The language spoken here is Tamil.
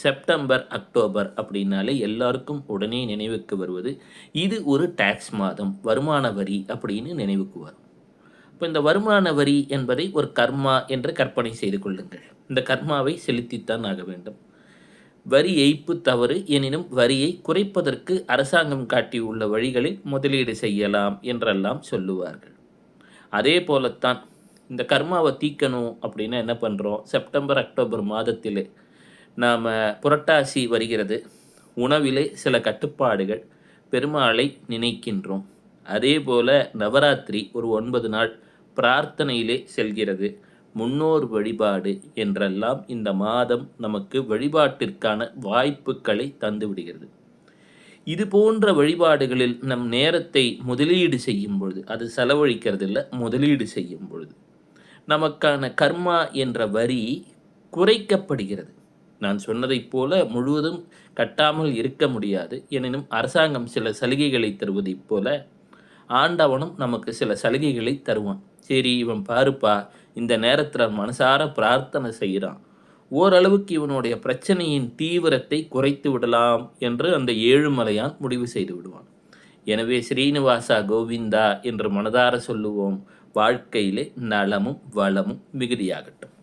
செப்டம்பர், அக்டோபர் அப்படின்னாலே எல்லாருக்கும் உடனே நினைவுக்கு வருவது, இது ஒரு டாக்ஸ் மாதம், வருமான வரி அப்படின்னு நினைவுக்கு வரும். இப்போ இந்த வருமான வரி என்பதை ஒரு கர்மா என்று கற்பனை செய்து கொள்ளுங்கள். இந்த கர்மாவை செலுத்தித்தான் ஆக வேண்டும். வரி ஏய்ப்பு தவறு எனினும் வரியை குறைப்பதற்கு அரசாங்கம் காட்டியுள்ள வழிகளில் முதலீடு செய்யலாம் என்றெல்லாம் சொல்லுவார்கள். அதே போலத்தான் இந்த கர்மாவை தீக்கணும் அப்படின்னா என்ன பண்ணுறோம்? செப்டம்பர், அக்டோபர் மாதத்திலே நாம் புரட்டாசி வருகிறது. உணவிலே சில கட்டுப்பாடுகள், பெருமாளை நினைக்கின்றோம். அதே போல நவராத்திரி ஒரு 9 நாள் பிரார்த்தனையிலே செல்கிறது. முன்னோர் வழிபாடு என்றெல்லாம் இந்த மாதம் நமக்கு வழிபாட்டிற்கான வாய்ப்புகளை தந்து விடுகிறது. இது போன்ற வழிபாடுகளில் நம் நேரத்தை முதலீடு செய்யும் பொழுது, அது செலவழிக்கிறது இல்லை, முதலீடு செய்யும் பொழுது நமக்கான கர்மா என்ற வரி குறைக்கப்படுகிறது. நான் சொன்னதைப் போல முழுவதும் கட்டாமல் இருக்க முடியாது. எனினும் அரசாங்கம் சில சலுகைகளை தருவதைப் போல ஆண்டவனும் நமக்கு சில சலுகைகளை தருவான். சரி, இவன் பாருப்பா, இந்த நேரத்தில் மனசார பிரார்த்தனை செய்கிறான், ஓரளவுக்கு இவனுடைய பிரச்சனையின் தீவிரத்தை குறைத்து விடலாம் என்று அந்த ஏழுமலையான் முடிவு செய்து விடுவான். எனவே ஸ்ரீனிவாசா கோவிந்தா என்று மனதார சொல்லுவோம். வாழ்க்கையிலே நலமும் வளமும் மிகுதியாகட்டும்.